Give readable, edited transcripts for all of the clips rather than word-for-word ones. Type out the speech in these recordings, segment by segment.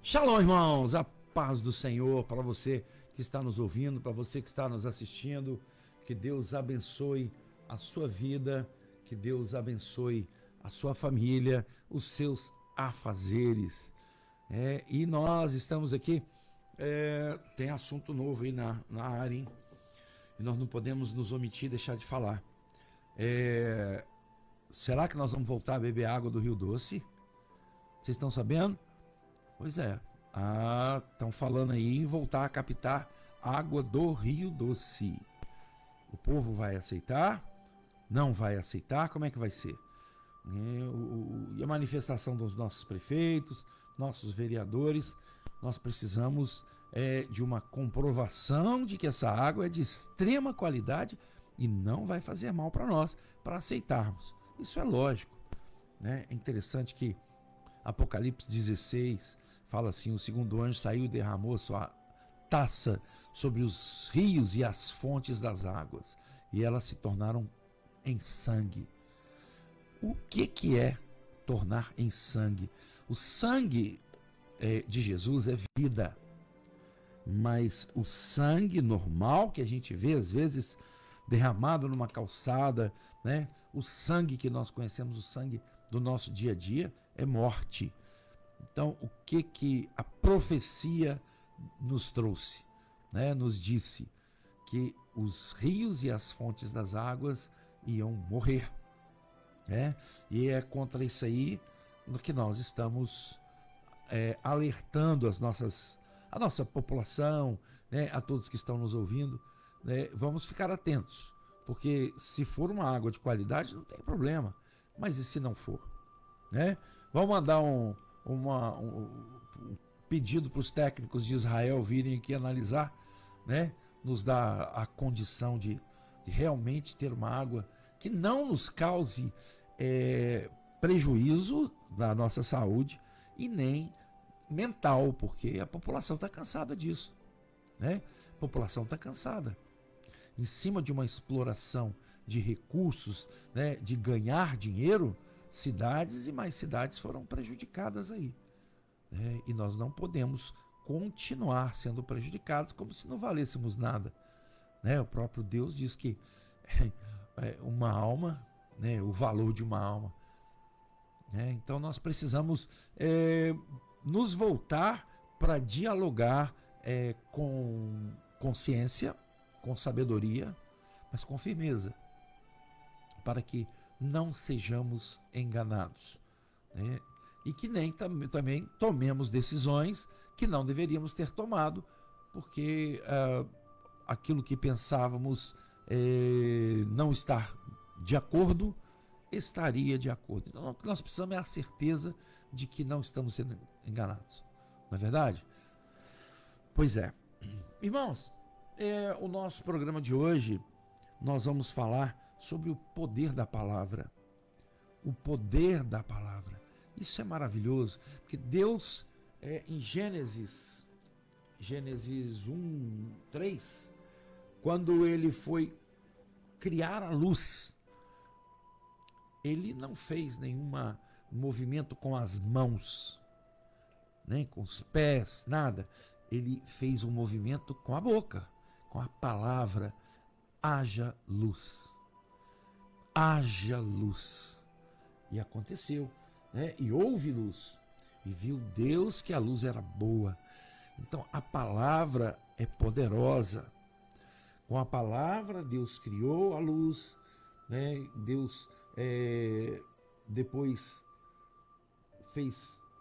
Shalom, irmãos, a paz do Senhor para você que está nos ouvindo, para você que está nos assistindo. Que Deus abençoe a sua vida, que Deus abençoe a sua família, os seus afazeres. E nós estamos aqui, tem assunto novo aí na área, hein? E nós não podemos nos omitir, deixar de falar. Será que nós vamos voltar a beber água do Rio Doce? Vocês estão sabendo? Pois é, estão falando aí em voltar a captar água do Rio Doce. O povo vai aceitar? Não vai aceitar? Como é que vai ser? E a manifestação dos nossos prefeitos, nossos vereadores, nós precisamos de uma comprovação de que essa água é de extrema qualidade e não vai fazer mal para nós, para aceitarmos. Isso é lógico, né? É interessante que Apocalipse 16 fala assim: o segundo anjo saiu e derramou sua taça sobre os rios e as fontes das águas, e elas se tornaram em sangue. O que é tornar em sangue? O sangue de Jesus é vida, mas o sangue normal que a gente vê às vezes derramado numa calçada, né? O sangue que nós conhecemos, o sangue do nosso dia a dia, é morte. Então, o que a profecia nos trouxe, né? Nos disse que os rios e as fontes das águas iam morrer, né? E é contra isso aí no que nós estamos alertando a nossa população, né? A todos que estão nos ouvindo, né? Vamos ficar atentos, porque se for uma água de qualidade não tem problema, mas e se não for, né? Vamos mandar um pedido para os técnicos de Israel virem aqui analisar, né? Nos dá a condição de realmente ter uma água que não nos cause prejuízo da nossa saúde e nem mental, porque a população está cansada disso, né? A população está cansada. Em cima de uma exploração de recursos, né, de ganhar dinheiro, cidades e mais cidades foram prejudicadas aí. E nós não podemos continuar sendo prejudicados como se não valêssemos nada. O próprio Deus diz que uma alma, né, o valor de uma alma. Então nós precisamos nos voltar para dialogar com consciência, com sabedoria, mas com firmeza, para que não sejamos enganados, né? E que nem também tomemos decisões que não deveríamos ter tomado, porque aquilo que pensávamos não estar de acordo, estaria de acordo. Então, o que nós precisamos é a certeza de que não estamos sendo enganados. Não é verdade? Pois é. Irmãos, o nosso programa de hoje, nós vamos falar sobre o poder da palavra. O poder da palavra. Isso é maravilhoso, porque Deus, em Gênesis 1:3, quando ele foi criar a luz, ele não fez nenhum movimento com as mãos, nem com os pés, nada. Ele fez um movimento com a boca, com a palavra: haja luz. Haja luz. E aconteceu, né? E houve luz. E viu Deus que a luz era boa. Então a palavra é poderosa. Com a palavra Deus criou a luz, né? Deus depois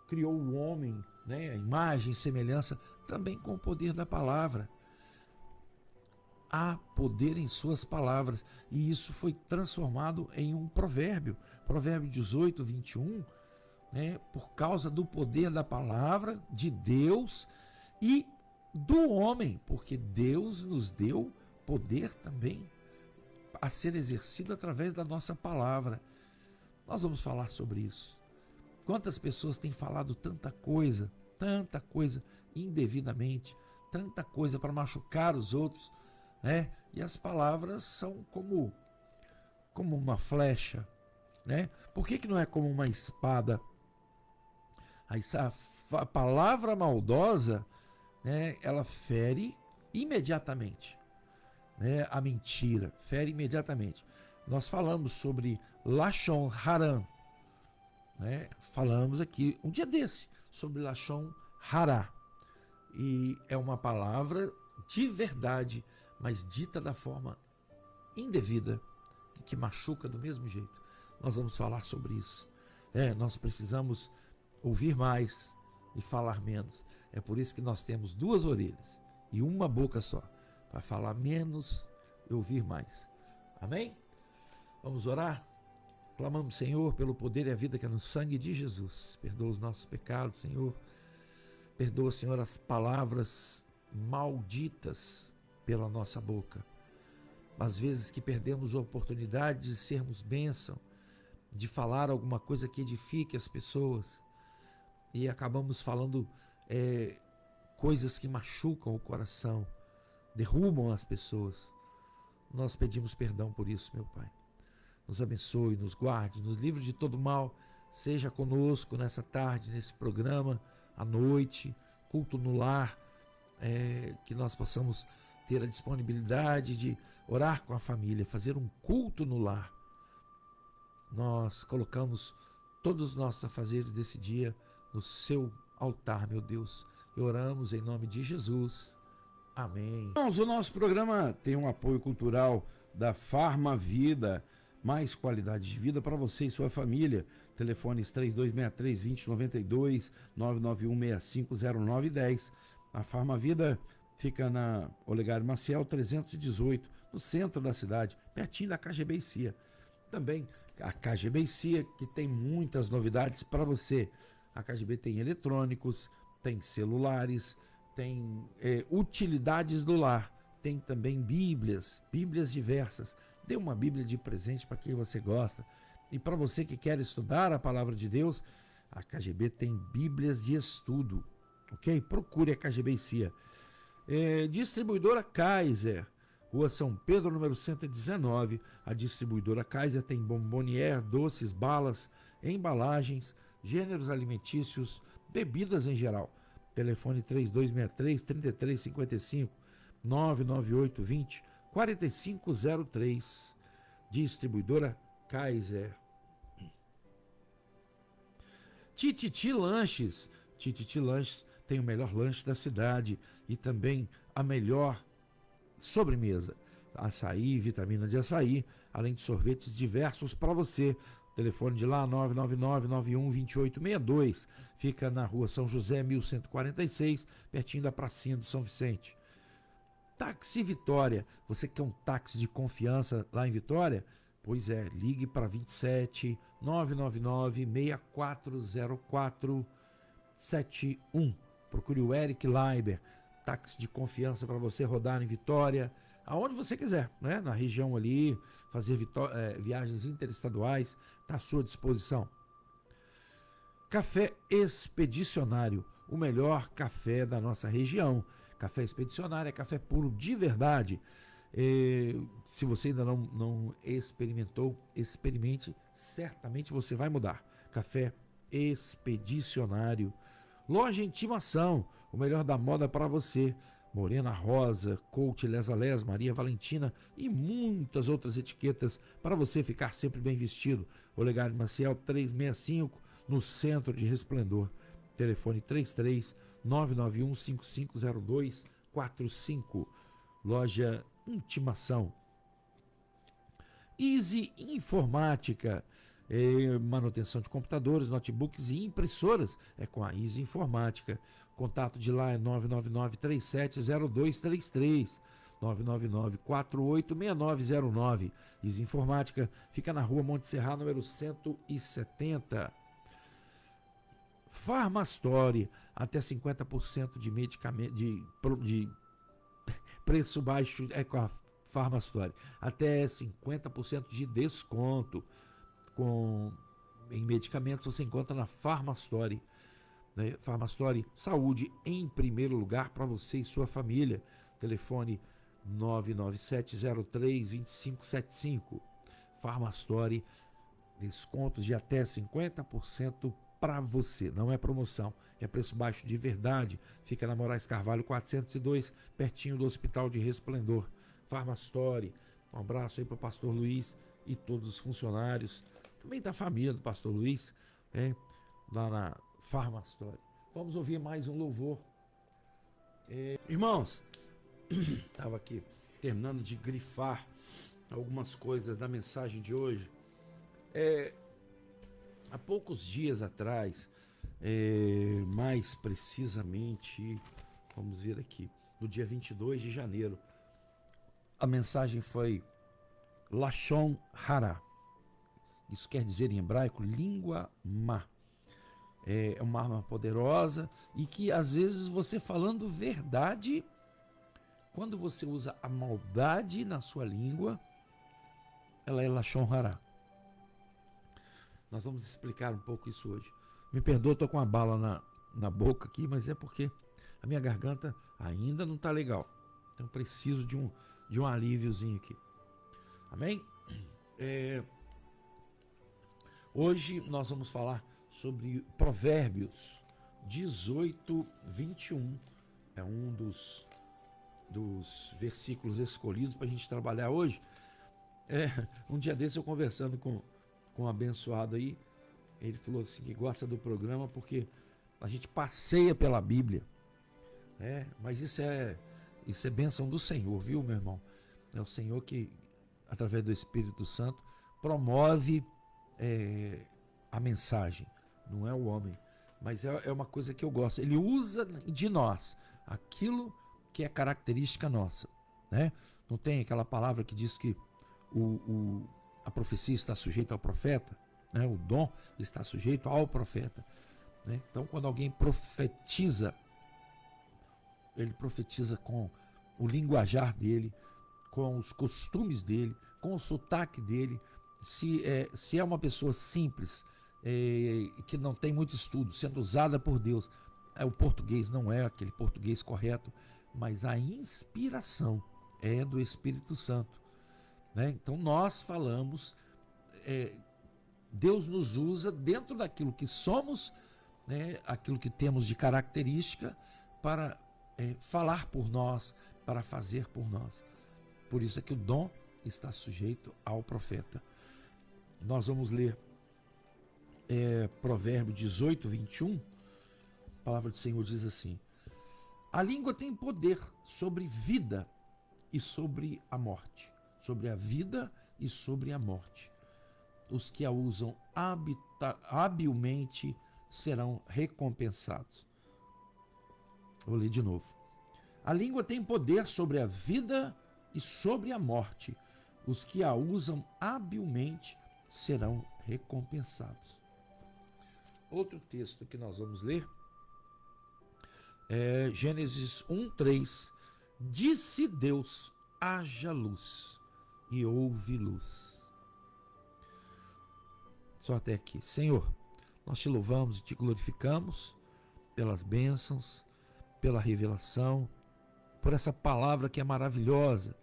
criou o homem, né? A imagem e semelhança, também com o poder da palavra. Há poder em suas palavras, e isso foi transformado em um provérbio 18:21, né? Por causa do poder da palavra de Deus e do homem, porque Deus nos deu poder também a ser exercido através da nossa palavra. Nós vamos falar sobre isso. Quantas pessoas têm falado tanta coisa indevidamente, tanta coisa para machucar os outros, né? E as palavras são como uma flecha, né? Por que não é como uma espada? A A palavra maldosa, né, ela fere imediatamente, né, a mentira, fere imediatamente. Nós falamos sobre Lashon Haran, né, falamos aqui um dia desse sobre Lashon Hará, e é uma palavra de verdade, mas dita da forma indevida, que machuca do mesmo jeito. Nós vamos falar sobre isso. Nós precisamos ouvir mais e falar menos. É por isso que nós temos 2 orelhas e uma boca só, para falar menos e ouvir mais. Amém? Vamos orar? Clamamos, Senhor, pelo poder e a vida que é no sangue de Jesus. Perdoa os nossos pecados, Senhor. Perdoa, Senhor, as palavras malditas pela nossa boca. Às vezes que perdemos a oportunidade de sermos bênção, de falar alguma coisa que edifique as pessoas, e acabamos falando coisas que machucam o coração, derrubam as pessoas. Nós pedimos perdão por isso, meu Pai. Nos abençoe, nos guarde, nos livre de todo mal. Seja conosco nessa tarde, nesse programa, à noite, culto no lar, que nós possamos ter a disponibilidade de orar com a família, fazer um culto no lar. Nós colocamos todos os nossos afazeres desse dia no seu altar, meu Deus, e oramos em nome de Jesus. Amém. Irmãos, o nosso programa tem um apoio cultural da Farma Vida, mais qualidade de vida para você e sua família. Telefones 3263-2092, 991650910. A Farma Vida fica na Olegário Maciel 318, no centro da cidade, pertinho da KGB CIA. Também a KGB CIA, que tem muitas novidades para você. A KGB tem eletrônicos, tem celulares, tem utilidades do lar, tem também bíblias diversas. Dê uma bíblia de presente para quem você gosta. E para você que quer estudar a palavra de Deus, a KGB tem bíblias de estudo, ok? Procure a KGB CIA. Distribuidora Kaiser, Rua São Pedro, número 119. A distribuidora Kaiser tem bombonier, doces, balas, embalagens, gêneros alimentícios, bebidas em geral. Telefone 3263-3355, 99820-4503. Distribuidora Kaiser. Tititi Lanches. Tititi Lanches tem o melhor lanche da cidade e também a melhor sobremesa. Açaí, vitamina de açaí, além de sorvetes diversos para você. O telefone de lá 999-91-2862. Fica na Rua São José, 1146, pertinho da pracinha do São Vicente. Táxi Vitória. Você quer um táxi de confiança lá em Vitória? Pois é, ligue para 27 999 6404 71. Procure o Eric Leiber, táxi de confiança para você rodar em Vitória, aonde você quiser, né? Na região ali, fazer viagens interestaduais, está à sua disposição. Café Expedicionário, o melhor café da nossa região. Café Expedicionário é café puro de verdade. Se você ainda não experimentou, experimente, certamente você vai mudar. Café Expedicionário. Loja Intimação, o melhor da moda para você. Morena Rosa, Coach, Lesa Les, Maria Valentina e muitas outras etiquetas para você ficar sempre bem vestido. Olegário Maciel 365, no centro de Resplendor. Telefone 33-991-550245. Loja Intimação. Easy Informática. Manutenção de computadores, notebooks e impressoras é com a Easy Informática. Contato de lá é 999-370233, 999-486909. Easy Informática fica na Rua Monte Serra, número 170. Farmastore, até 50% de medicamento, de preço baixo é com a Farmastore, até 50% de desconto em medicamentos você encontra na Farmastore, né? Farmastore, saúde em primeiro lugar para você e sua família. Telefone 99703-2575. Farmastore, descontos de até 50% para você, não é promoção, é preço baixo de verdade. Fica na Moraes Carvalho 402, pertinho do Hospital de Resplendor. Farmastore, um abraço aí para o pastor Luiz e todos os funcionários, também da família do pastor Luiz, lá na Farmastore. Vamos ouvir mais um louvor. Irmãos, estava aqui terminando de grifar algumas coisas da mensagem de hoje. Há poucos dias atrás, mais precisamente, vamos ver aqui, no dia 22 de janeiro, a mensagem foi Lashon Hara. Isso quer dizer em hebraico, língua má. É uma arma poderosa e que às vezes você falando verdade, quando você usa a maldade na sua língua, ela é Lashon Hara. Nós vamos explicar um pouco isso hoje. Me perdoa, estou com uma bala na boca aqui, mas é porque a minha garganta ainda não está legal. Então preciso de um alíviozinho aqui. Amém? Hoje nós vamos falar sobre Provérbios 18, 21. É um dos versículos escolhidos para a gente trabalhar hoje. Um dia desse eu conversando com um abençoado aí, ele falou assim que gosta do programa porque a gente passeia pela Bíblia. Mas isso é bênção do Senhor, viu, meu irmão? É o Senhor que, através do Espírito Santo, promove a mensagem, não é o homem, mas é uma coisa que eu gosto. Ele usa de nós aquilo que é característica nossa, né? Não tem aquela palavra que diz que a profecia está sujeita ao profeta, né? O dom está sujeito ao profeta, né? Então, quando alguém profetiza, ele profetiza com o linguajar dele, com os costumes dele, com o sotaque dele. Se é uma pessoa simples, que não tem muito estudo, sendo usada por Deus, o português não é aquele português correto, mas a inspiração é do Espírito Santo, né? Então nós falamos, Deus nos usa dentro daquilo que somos, né? Aquilo que temos de característica para falar por nós, para fazer por nós. Por isso é que o dom está sujeito ao profeta. Nós vamos ler Provérbio 18, 21. A palavra do Senhor diz assim: a língua tem poder sobre vida e sobre a morte. Sobre a vida e sobre a morte. Os que a usam habilmente serão recompensados. Vou ler de novo. A língua tem poder sobre a vida e sobre a morte. Os que a usam habilmente serão recompensados. Outro texto que nós vamos ler é Gênesis 1:3. Disse Deus: haja luz, e houve luz. Só até aqui. Senhor, nós te louvamos e te glorificamos pelas bênçãos, pela revelação, por essa palavra que é maravilhosa,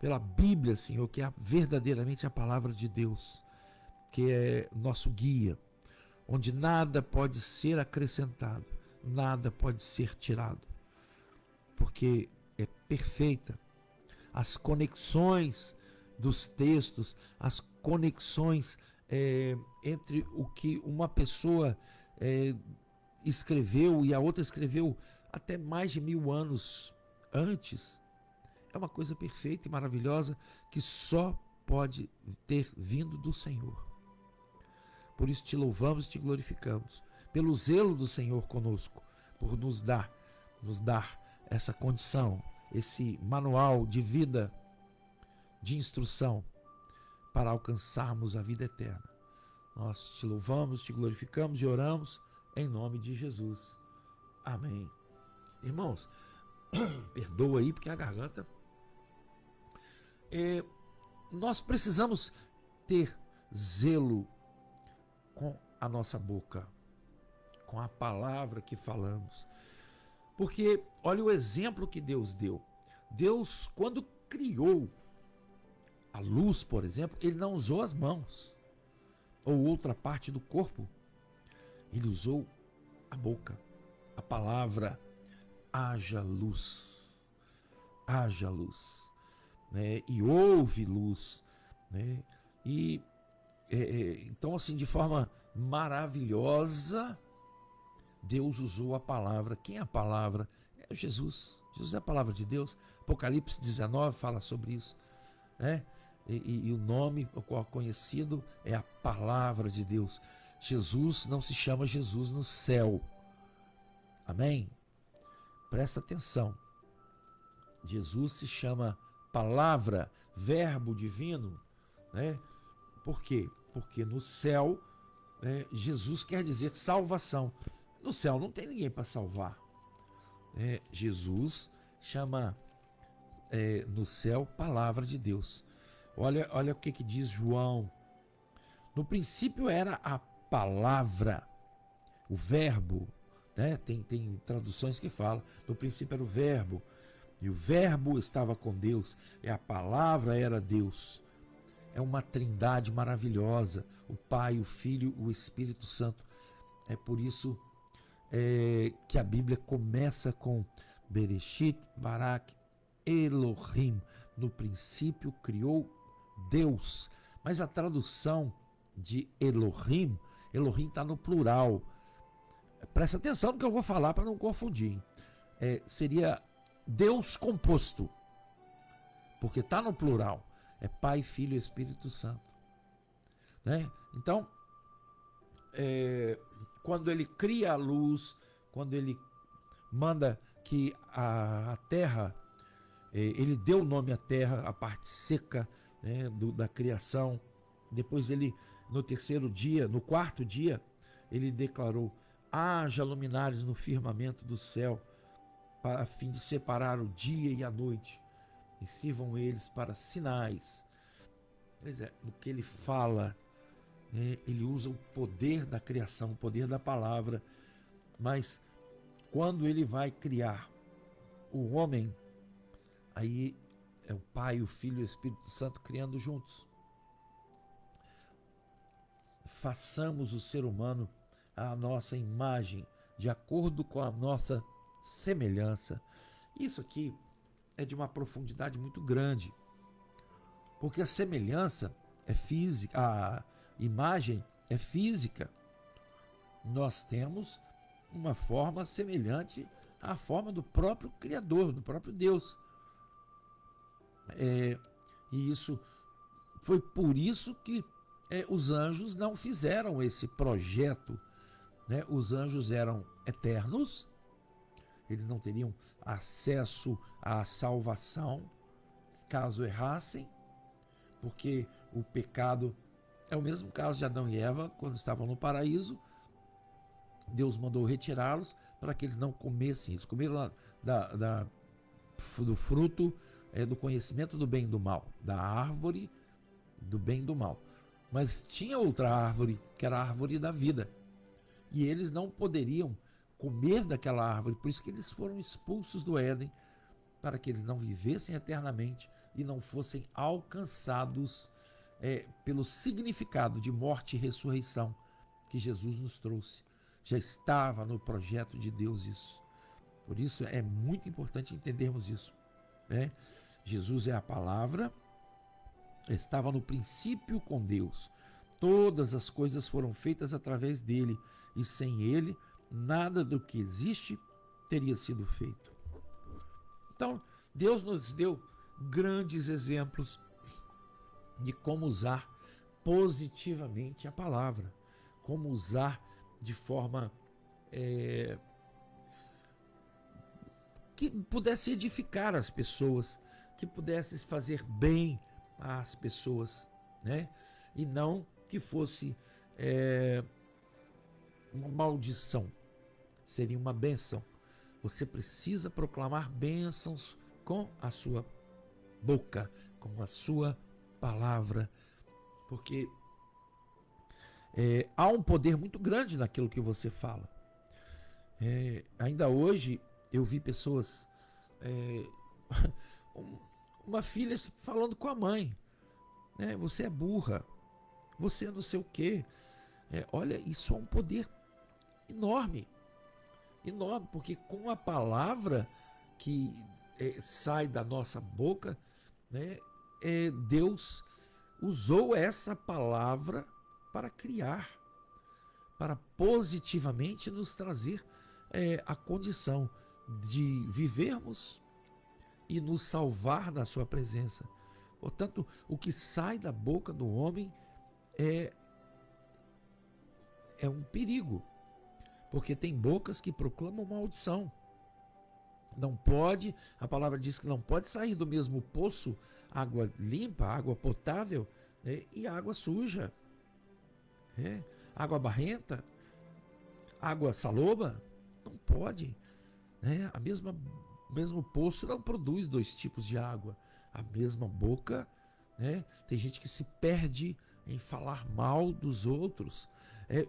pela Bíblia, Senhor, que é verdadeiramente a palavra de Deus, que é nosso guia, onde nada pode ser acrescentado, nada pode ser tirado, porque é perfeita. As conexões dos textos, as conexões entre o que uma pessoa escreveu e a outra escreveu até mais de 1000 anos antes, é uma coisa perfeita e maravilhosa que só pode ter vindo do Senhor. Por isso te louvamos e te glorificamos, pelo zelo do Senhor conosco, por nos dar essa condição, esse manual de vida, de instrução, para alcançarmos a vida eterna. Nós te louvamos, te glorificamos e oramos em nome de Jesus. Amém. Irmãos, perdoa aí porque a garganta... nós precisamos ter zelo com a nossa boca, com a palavra que falamos. Porque olha o exemplo que Deus deu. Deus, quando criou a luz, por exemplo, ele não usou as mãos ou outra parte do corpo. Ele usou a boca, a palavra, haja luz, haja luz, né? E houve luz, né? E então, assim, de forma maravilhosa, Deus usou a palavra. Quem é a palavra? É Jesus. Jesus é a palavra de Deus. Apocalipse 19 fala sobre isso, né? E o nome, o qual é conhecido, é a palavra de Deus. Jesus não se chama Jesus no céu. Amém? Presta atenção. Jesus se chama palavra, verbo divino, né? Por quê? Porque no céu, Jesus quer dizer salvação. No céu não tem ninguém para salvar. Jesus chama no céu palavra de Deus. Olha o que diz João. No princípio era a palavra, o verbo, né? Tem traduções que falam, no princípio era o verbo, e o verbo estava com Deus, e a palavra era Deus. É uma trindade maravilhosa, o Pai, o Filho, o Espírito Santo. É por isso que a Bíblia começa com Bereshit, Barak, Elohim. No princípio criou Deus. Mas a tradução de Elohim, Elohim está no plural. Presta atenção no que eu vou falar para não confundir. Seria Deus composto, porque está no plural. É Pai, Filho e Espírito Santo, né? Então, quando ele cria a luz, quando ele manda que a terra, ele deu o nome à terra, a parte seca, né, da criação. Depois ele, no terceiro dia, no quarto dia, ele declarou: haja luminares no firmamento do céu, a fim de separar o dia e a noite, e sirvam eles para sinais. Pois é, no que ele fala, né, ele usa o poder da criação, o poder da palavra, mas quando ele vai criar o homem, aí é o Pai, o Filho e o Espírito Santo criando juntos. Façamos o ser humano à nossa imagem, de acordo com a nossa semelhança. Isso aqui é de uma profundidade muito grande, porque a semelhança é física, a imagem é física. Nós temos uma forma semelhante à forma do próprio Criador, do próprio Deus. E isso foi por isso que os anjos não fizeram esse projeto, né? Os anjos eram eternos, eles não teriam acesso à salvação caso errassem, porque o pecado é o mesmo caso de Adão e Eva quando estavam no paraíso. Deus mandou retirá-los para que eles não comessem isso. Comeram do fruto do conhecimento do bem e do mal, da árvore do bem e do mal. Mas tinha outra árvore, que era a árvore da vida. E eles não poderiam comer daquela árvore, por isso que eles foram expulsos do Éden, para que eles não vivessem eternamente e não fossem alcançados pelo significado de morte e ressurreição que Jesus nos trouxe. Já estava no projeto de Deus isso. Por isso é muito importante entendermos isso, né? Jesus é a palavra, estava no princípio com Deus. Todas as coisas foram feitas através dele, e sem ele, nada do que existe teria sido feito. Então, Deus nos deu grandes exemplos de como usar positivamente a palavra, como usar de forma que pudesse edificar as pessoas, que pudesse fazer bem às pessoas, né? E não que fosse uma maldição, seria uma bênção. Você precisa proclamar bênçãos com a sua boca, com a sua palavra, porque há um poder muito grande naquilo que você fala. Ainda hoje eu vi pessoas, uma filha falando com a mãe, né? Você é burra, você é não sei o quê. Olha, isso é um poder enorme, enorme, porque com a palavra que sai da nossa boca, né, Deus usou essa palavra para criar, para positivamente nos trazer a condição de vivermos e nos salvar na sua presença. Portanto, o que sai da boca do homem é um perigo, porque tem bocas que proclamam maldição. Não pode, a palavra diz que não pode sair do mesmo poço água limpa, água potável, e água suja, água barrenta, água saloba. Não pode. O mesmo poço não produz dois tipos de água. A mesma boca, tem gente que se perde em falar mal dos outros,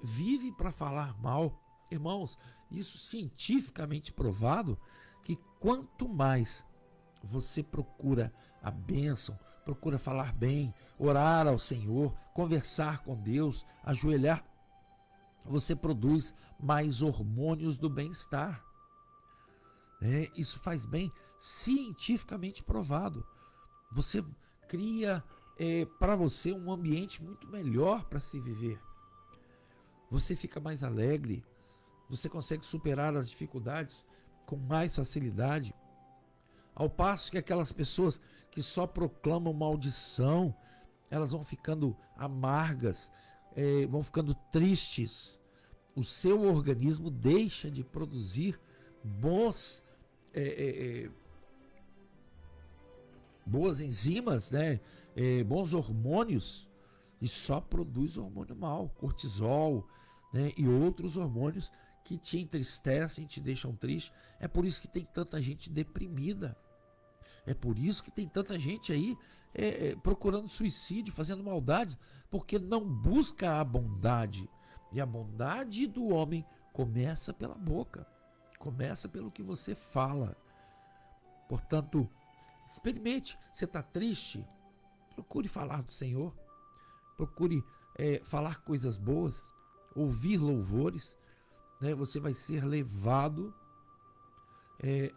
vive para falar mal. Irmãos, isso cientificamente provado, que quanto mais você procura a bênção, procura falar bem, orar ao Senhor, conversar com Deus, ajoelhar, você produz mais hormônios do bem-estar. Isso faz bem, cientificamente provado. Você cria para você um ambiente muito melhor para se viver. Você fica mais alegre, você consegue superar as dificuldades com mais facilidade. Ao passo que aquelas pessoas que só proclamam maldição, elas vão ficando amargas, vão ficando tristes. O seu organismo deixa de produzir boas enzimas, bons hormônios, e só produz hormônio mau, cortisol, e outros hormônios que te entristecem, te deixam triste. É por isso que tem tanta gente deprimida. É por isso que tem tanta gente aí procurando suicídio, fazendo maldade, porque não busca a bondade. E a bondade do homem começa pela boca, começa pelo que você fala. Portanto, experimente. Você está triste? Procure falar do Senhor, procure falar coisas boas, ouvir louvores. Você vai ser levado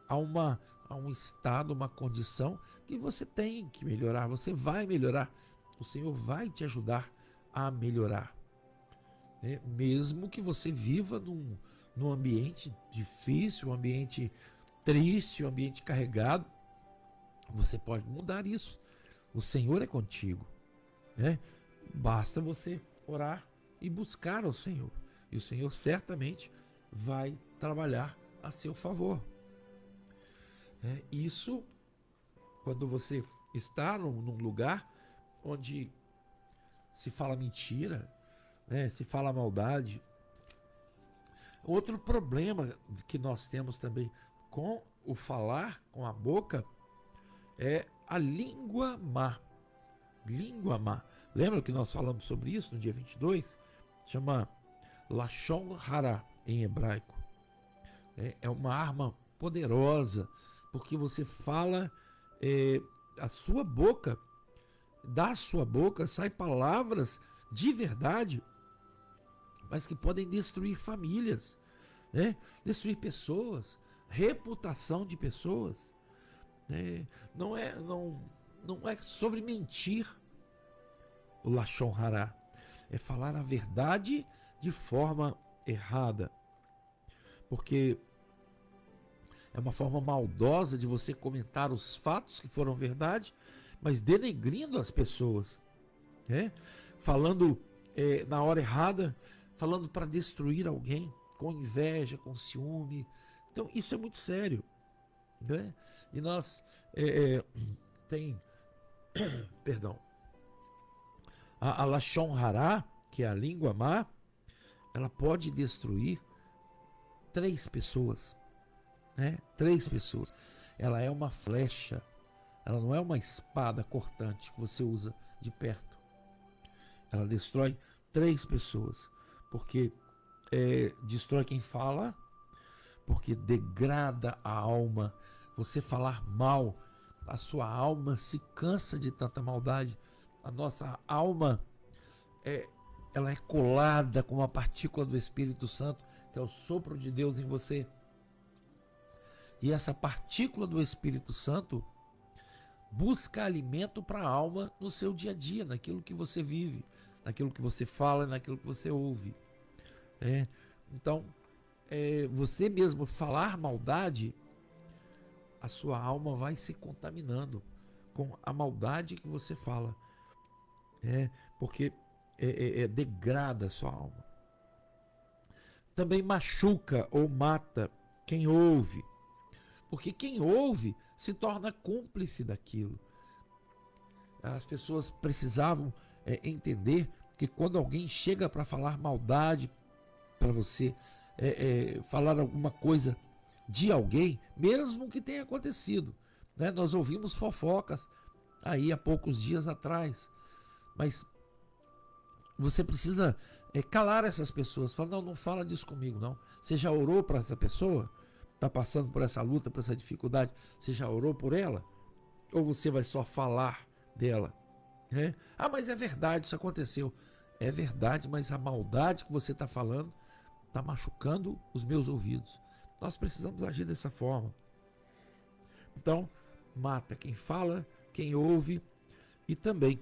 a um estado, uma condição que você tem que melhorar. Você vai melhorar. O Senhor vai te ajudar a melhorar. Mesmo que você viva num ambiente difícil, um ambiente triste, um ambiente carregado, você pode mudar isso. O Senhor é contigo. Basta você orar e buscar ao Senhor. E o Senhor certamente vai trabalhar a seu favor. Isso quando você está num lugar onde se fala mentira, se fala maldade. Outro problema que nós temos também com o falar, com a boca, é a língua má. Língua má. Lembra que nós falamos sobre isso no dia 22? Chama Lashon Hara em hebraico. É uma arma poderosa, porque você fala, a sua boca, da sua boca sai palavras de verdade, mas que podem destruir famílias, destruir pessoas, reputação de pessoas. Não é sobre mentir o Lashon Hara, é falar a verdade de forma errada, porque é uma forma maldosa de você comentar os fatos que foram verdade, mas denegrindo as pessoas, falando na hora errada, falando para destruir alguém, com inveja, com ciúme. Então isso é muito sério, e nós tem perdão, a Lashon Hara, que é a língua má, ela pode destruir 3 pessoas, 3 pessoas. Ela é uma flecha, ela não é uma espada cortante que você usa de perto. Ela destrói 3 pessoas, porque destrói quem fala, porque degrada a alma. Você falar mal, a sua alma se cansa de tanta maldade. A nossa alma ela é colada com uma partícula do Espírito Santo que é o sopro de Deus em você. E essa partícula do Espírito Santo busca alimento para a alma no seu dia a dia, naquilo que você vive, naquilo que você fala, naquilo que você ouve. Então, você mesmo falar maldade, a sua alma vai se contaminando com a maldade que você fala. Porque degrada a sua alma. Também machuca ou mata quem ouve. Porque quem ouve se torna cúmplice daquilo. As pessoas precisavam entender que quando alguém chega para falar maldade para você, falar alguma coisa de alguém, mesmo que tenha acontecido, né? Nós ouvimos fofocas aí há poucos dias atrás, mas você precisa calar essas pessoas. Falar, não fala disso comigo, não. Você já orou para essa pessoa? Está passando por essa luta, por essa dificuldade? Você já orou por ela? Ou você vai só falar dela? Ah, mas é verdade, isso aconteceu. É verdade, mas a maldade que você está falando está machucando os meus ouvidos. Nós precisamos agir dessa forma. Então, mata quem fala, quem ouve, e também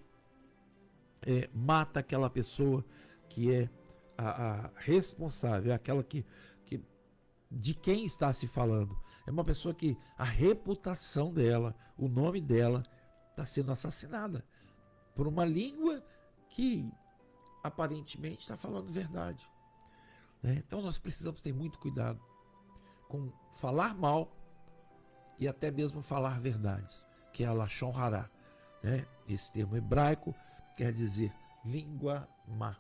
mata aquela pessoa que é a responsável, é aquela que de quem está se falando. É uma pessoa que a reputação dela, o nome dela está sendo assassinada por uma língua que aparentemente está falando verdade. Então nós precisamos ter muito cuidado com falar mal e até mesmo falar verdades, que é a Lashon Hará. Esse termo hebraico quer dizer língua má.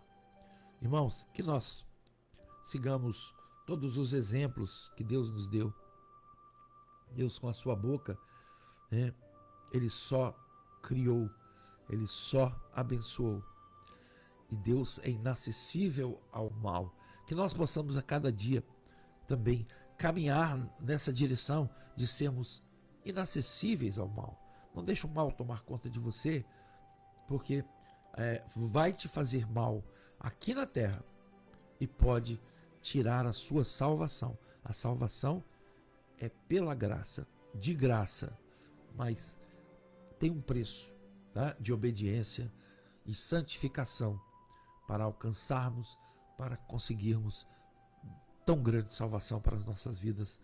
Irmãos, que nós sigamos todos os exemplos que Deus nos deu. Deus, com a sua boca, Ele só criou, Ele só abençoou. E Deus é inacessível ao mal. Que nós possamos a cada dia também caminhar nessa direção de sermos inacessíveis ao mal. Não deixe o mal tomar conta de você, porque vai te fazer mal aqui na terra e pode tirar a sua salvação. A salvação é pela graça, de graça, mas tem um preço, tá? De obediência e santificação para alcançarmos, para conseguirmos tão grande salvação para as nossas vidas.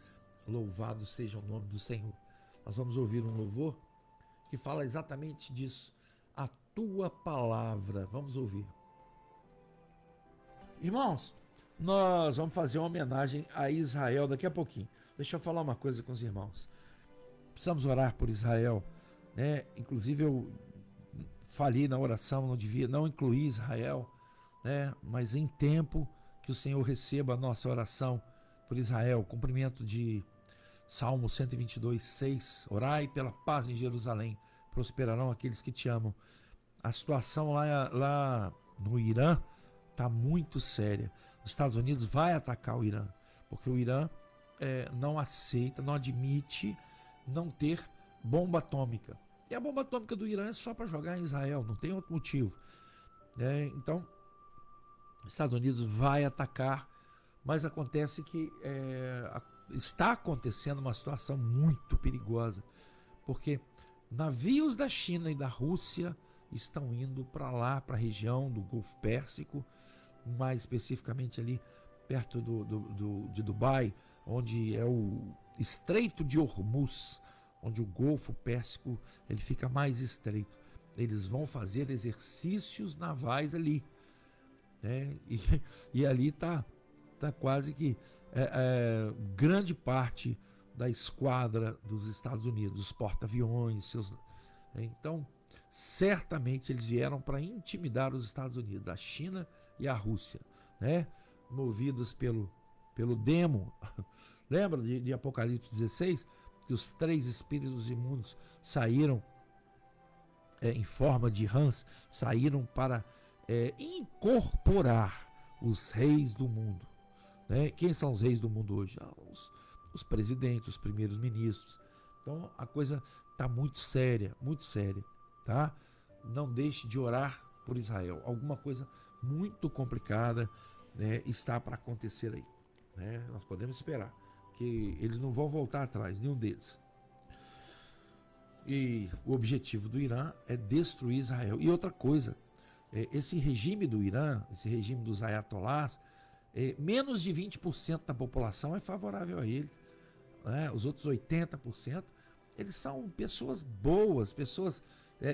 Louvado seja o nome do Senhor. Nós vamos ouvir um louvor que fala exatamente disso. A tua palavra. Vamos ouvir. Irmãos, nós vamos fazer uma homenagem a Israel daqui a pouquinho. Deixa eu falar uma coisa com os irmãos. Precisamos orar por Israel, Inclusive eu falei na oração, não incluir Israel, Mas em tempo que o Senhor receba a nossa oração por Israel. Cumprimento de Salmo 122, 6. Orai pela paz em Jerusalém, prosperarão aqueles que te amam. A situação lá no Irã está muito séria. Os Estados Unidos vai atacar o Irã, porque o Irã não aceita, não admite não ter bomba atômica. E a bomba atômica do Irã é só para jogar em Israel, não tem outro motivo. Então, os Estados Unidos vai atacar, mas acontece que está acontecendo uma situação muito perigosa, porque navios da China e da Rússia estão indo para lá, para a região do Golfo Pérsico, mais especificamente ali perto de Dubai, onde é o Estreito de Hormuz, onde o Golfo Pérsico ele fica mais estreito. Eles vão fazer exercícios navais ali, e ali está quase que grande parte da esquadra dos Estados Unidos, os porta-aviões, então certamente eles vieram para intimidar os Estados Unidos, a China e a Rússia, movidos pelo demo. Lembra de Apocalipse 16? Que os 3 espíritos imundos saíram em forma de rãs, saíram para incorporar os reis do mundo. Quem são os reis do mundo hoje? Os presidentes, os primeiros ministros. Então a coisa está muito séria, tá? Não deixe de orar por Israel. Alguma coisa muito complicada está para acontecer aí. né? Nós podemos esperar que eles não vão voltar atrás, nenhum deles. E o objetivo do Irã é destruir Israel. E outra coisa, esse regime do Irã, esse regime dos ayatolás, menos de 20% da população é favorável a eles, né? Os outros 80%, eles são pessoas boas, pessoas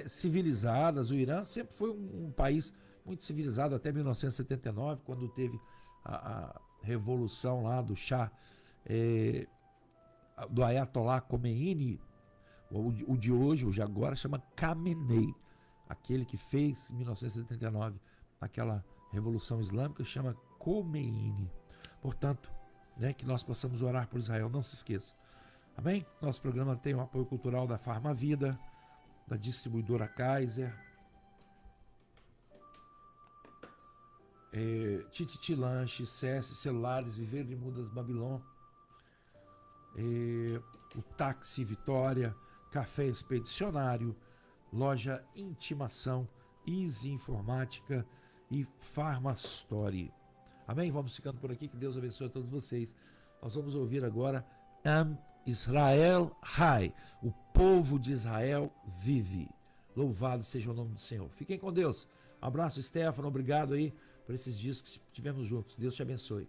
civilizadas. O Irã sempre foi um país muito civilizado até 1979, quando teve a revolução lá do Shah, do Ayatollah Khomeini. O de hoje, o de agora, chama Khamenei. Aquele que fez, em 1979, aquela revolução islâmica, chama Khomeini. Portanto, né, que nós possamos orar por Israel, não se esqueça. Amém? Nosso programa tem o apoio cultural da Farmavida, da distribuidora Kaiser, Tititi Lanche, CS Celulares, Viver de Mudas Babilon, o Táxi Vitória, Café Expedicionário, Loja Intimação, Easy Informática e Farmastory. Amém? Vamos ficando por aqui, que Deus abençoe a todos vocês. Nós vamos ouvir agora Am Israel High, o povo de Israel vive. Louvado seja o nome do Senhor. Fiquem com Deus. Um abraço, Stefano, obrigado aí por esses dias que tivemos juntos. Deus te abençoe.